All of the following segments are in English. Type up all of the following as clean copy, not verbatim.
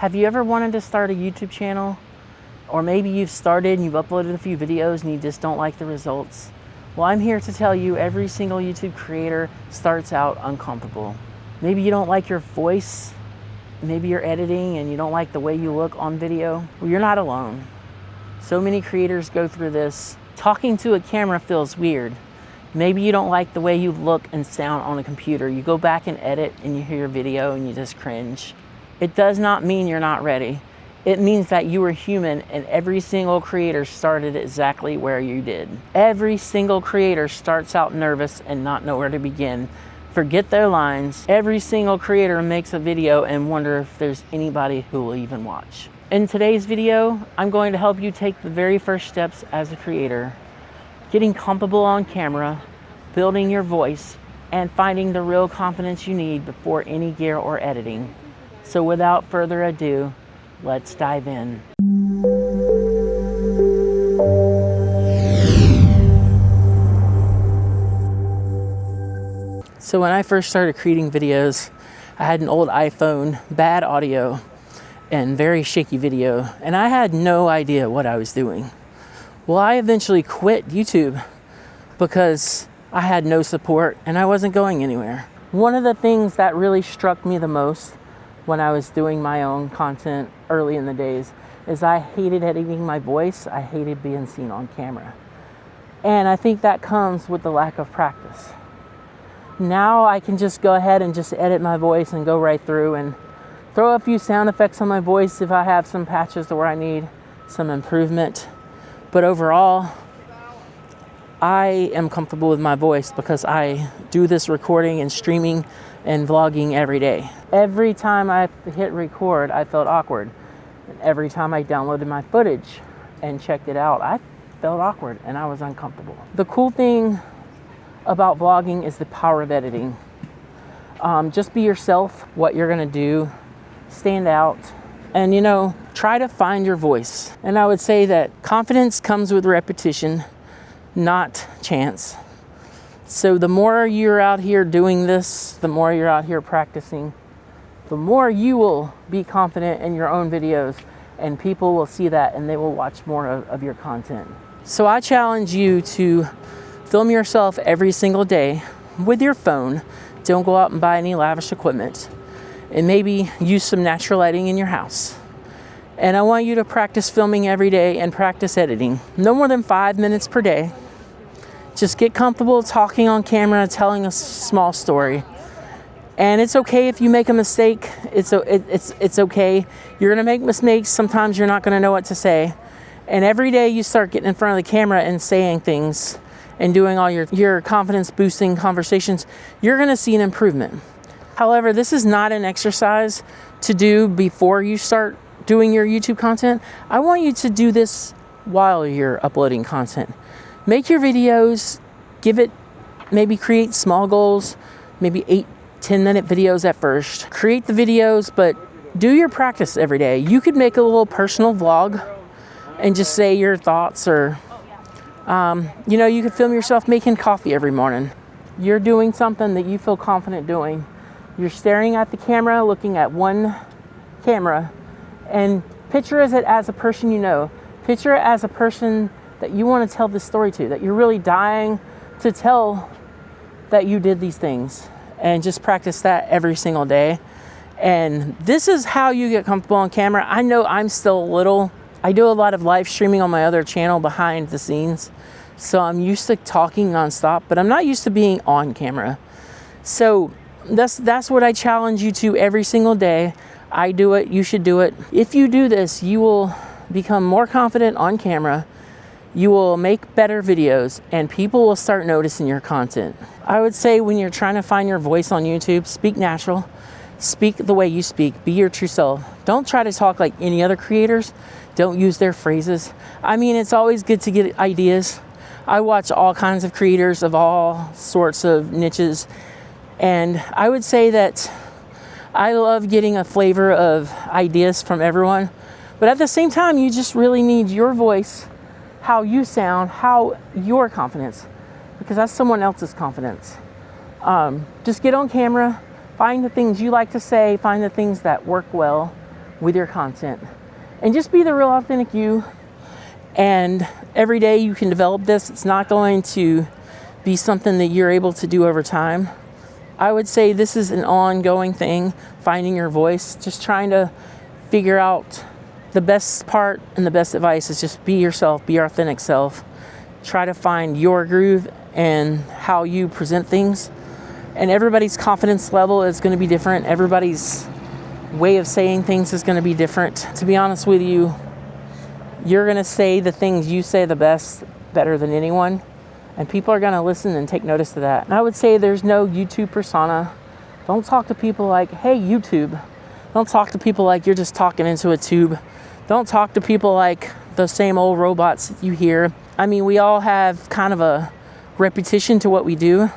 Have you ever wanted to start a YouTube channel? Or maybe you've started and you've uploaded a few videos and you just don't like the results? Well, I'm here to tell you every single YouTube creator starts out uncomfortable. Maybe you don't like your voice. Maybe you're editing and you don't like the way you look on video. Well, you're not alone. So many creators go through this. Talking to a camera feels weird. Maybe you don't like the way you look and sound on a computer. You go back and edit and you hear your video and you just cringe. It does not mean you're not ready. It means that you are human, and every single creator started exactly where you did. Every single creator starts out nervous and not know where to begin. Forget their lines. Every single creator makes a video and wonder if there's anybody who will even watch. In today's video, I'm going to help you take the very first steps as a creator, getting comfortable on camera, building your voice, and finding the real confidence you need before any gear or editing. So without further ado, let's dive in. So when I first started creating videos, I had an old iPhone, bad audio, and very shaky video, and I had no idea what I was doing. Well, I eventually quit YouTube because I had no support and I wasn't going anywhere. One of the things that really struck me the most when I was doing my own content early in the days is I hated editing my voice. I hated being seen on camera. And I think that comes with the lack of practice. Now I can just go ahead and just edit my voice and go right through and throw a few sound effects on my voice if I have some patches where I need some improvement. But overall, I am comfortable with my voice because I do this recording and streaming and vlogging every day. Every time I hit record, I felt awkward. And every time I downloaded my footage and checked it out, I felt awkward and I was uncomfortable. The cool thing about vlogging is the power of editing. Just be yourself, what you're gonna do, stand out, and try to find your voice. And I would say that confidence comes with repetition, not chance. So the more you're out here doing this, the more you're out here practicing, the more you will be confident in your own videos, and people will see that and they will watch more of your content. So I challenge you to film yourself every single day with your phone. Don't go out and buy any lavish equipment, and maybe use some natural lighting in your house. And I want you to practice filming every day and practice editing. No more than 5 minutes per day. Just get comfortable talking on camera, telling a small story. And it's okay if you make a mistake. It's okay. You're gonna make mistakes. Sometimes you're not gonna know what to say. And every day you start getting in front of the camera and saying things and doing all your confidence boosting conversations, you're gonna see an improvement. However, this is not an exercise to do before you start doing your YouTube content. I want you to do this while you're uploading content. Make your videos, maybe create small goals, maybe 8-10 minute videos at first. Create the videos, but do your practice every day. You could make a little personal vlog and just say your thoughts, or you could film yourself making coffee every morning. You're doing something that you feel confident doing. You're staring at the camera, looking at one camera, and picture it as a person you know. Picture it as a person that you want to tell this story to, that you're really dying to tell that you did these things. And just practice that every single day. And this is how you get comfortable on camera. I know I'm still little. I do a lot of live streaming on my other channel behind the scenes. So I'm used to talking nonstop, but I'm not used to being on camera. So that's what I challenge you to every single day. I do it, you should do it. If you do this, you will become more confident on camera. You will make better videos, and people will start noticing your content. I would say when you're trying to find your voice on YouTube, speak natural. Speak the way you speak. Be your true self. Don't try to talk like any other creators. Don't use their phrases. I mean, it's always good to get ideas. I watch all kinds of creators of all sorts of niches, and I would say that I love getting a flavor of ideas from everyone, but at the same time, you just really need your voice, how you sound, how your confidence, because that's someone else's confidence. Just get on camera, find the things you like to say, find the things that work well, with your content. And just be the real authentic you. And every day you can develop this. It's not going to be something that you're able to do over time. I would say this is an ongoing thing, finding your voice, just trying to figure out the best part. And the best advice is just be yourself, be your authentic self. Try to find your groove and how you present things. And everybody's confidence level is going to be different. Everybody's way of saying things is going to be different. To be honest with you, you're going to say the things you say the best, better than anyone. And people are going to listen and take notice of that. And I would say there's no YouTube persona. Don't talk to people like, hey, YouTube. Don't talk to people like you're just talking into a tube. Don't talk to people like the same old robots that you hear. I mean, we all have kind of a repetition to what we do.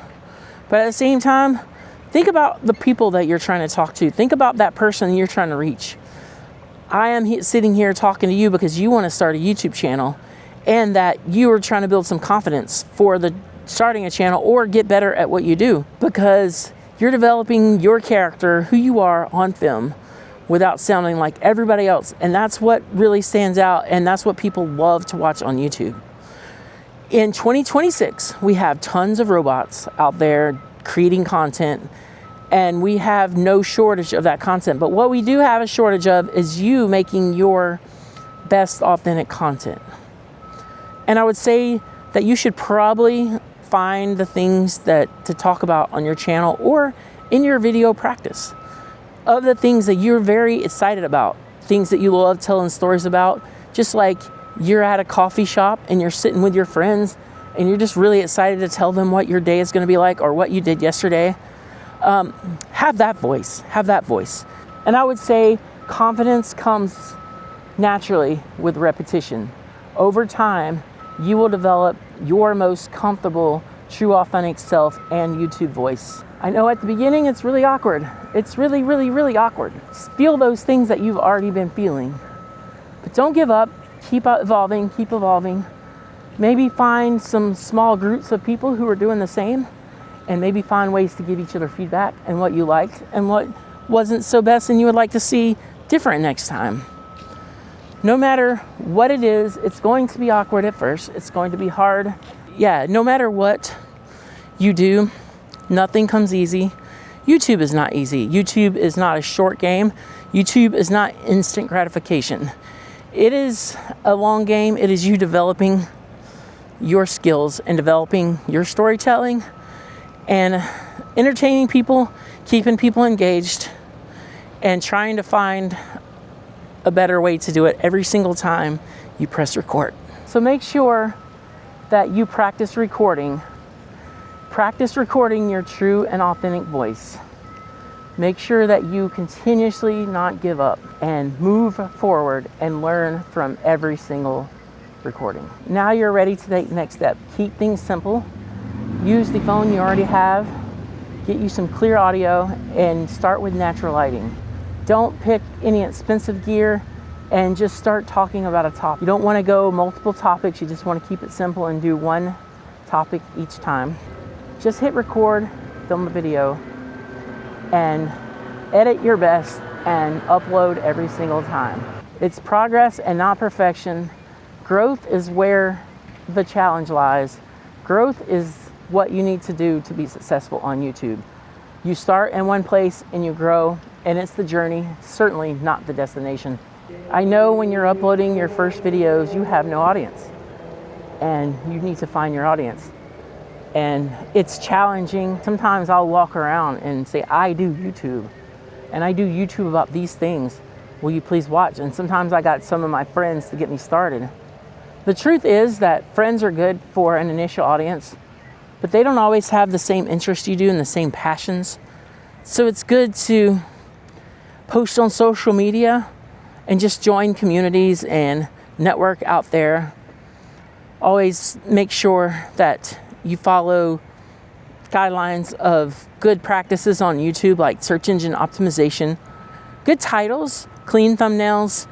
But at the same time, think about the people that you're trying to talk to. Think about that person you're trying to reach. I am sitting here talking to you because you want to start a YouTube channel, and that you are trying to build some confidence for the starting a channel or get better at what you do, because you're developing your character, who you are on film, without sounding like everybody else. And that's what really stands out, and that's what people love to watch on YouTube. In 2026, we have tons of robots out there creating content, and we have no shortage of that content. But what we do have a shortage of is you making your best authentic content. And I would say that you should probably find the things that to talk about on your channel or in your video practice of the things that you're very excited about, things that you love telling stories about. Just like you're at a coffee shop and you're sitting with your friends and you're just really excited to tell them what your day is going to be like or what you did yesterday. Have that voice. And I would say confidence comes naturally with repetition. Over time, you will develop your most comfortable, true, authentic self and YouTube voice. I know at the beginning it's really awkward. It's really, really, really awkward. Feel those things that you've already been feeling. But don't give up. Keep evolving. Maybe find some small groups of people who are doing the same, and maybe find ways to give each other feedback and what you liked and what wasn't so best and you would like to see different next time. No matter what it is, it's going to be awkward at first. It's going to be hard. Yeah, no matter what you do, nothing comes easy. YouTube is not easy. YouTube is not a short game. YouTube is not instant gratification. It is a long game. It is you developing your skills and developing your storytelling and entertaining people, keeping people engaged, and trying to find a better way to do it every single time you press record. So make sure that you practice recording your true and authentic voice. Make sure that you continuously not give up and move forward and learn from every single recording. Now you're ready to take the next step. Keep things simple. Use the phone you already have. Get you some clear audio and start with natural lighting. Don't pick any expensive gear and just start talking about a topic. You don't want to go multiple topics. You just want to keep it simple and do one topic each time. Just hit record, film a video, and edit your best and upload every single time. It's progress and not perfection. Growth is where the challenge lies. Growth is what you need to do to be successful on YouTube. You start in one place and you grow, and it's the journey, certainly not the destination. I know when you're uploading your first videos, you have no audience, and you need to find your audience. And it's challenging. Sometimes I'll walk around and say, I do YouTube, and I do YouTube about these things. Will you please watch? And sometimes I got some of my friends to get me started. The truth is that friends are good for an initial audience, but they don't always have the same interest you do and the same passions. So it's good to post on social media and just join communities and network out there. Always make sure that you follow guidelines of good practices on YouTube, like search engine optimization, good titles, clean thumbnails,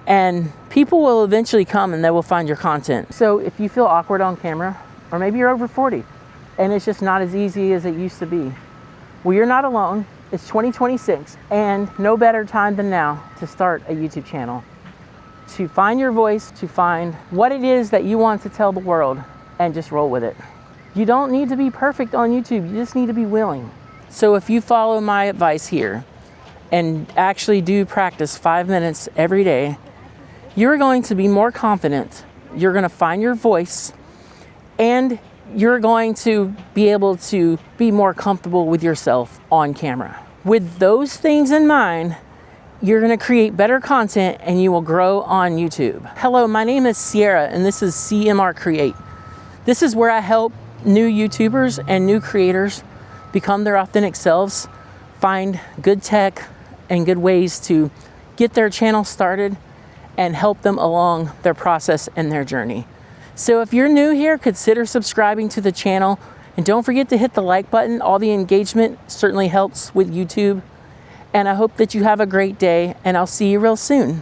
and people will eventually come and they will find your content. So if you feel awkward on camera, or maybe you're over 40 and it's just not as easy as it used to be, well, you're not alone. It's 2026, and no better time than now to start a YouTube channel, to find your voice, to find what it is that you want to tell the world, and just roll with it. You don't need to be perfect on YouTube, you just need to be willing. So if you follow my advice here and actually do practice 5 minutes every day, you're going to be more confident, you're going to find your voice, and you're going to be able to be more comfortable with yourself on camera. With those things in mind, you're going to create better content and you will grow on YouTube. Hello, my name is Sierra and this is CMR Create. This is where I help new YouTubers and new creators become their authentic selves, find good tech and good ways to get their channel started and help them along their process and their journey. So if you're new here, consider subscribing to the channel and don't forget to hit the like button. All the engagement certainly helps with YouTube. And I hope that you have a great day and I'll see you real soon.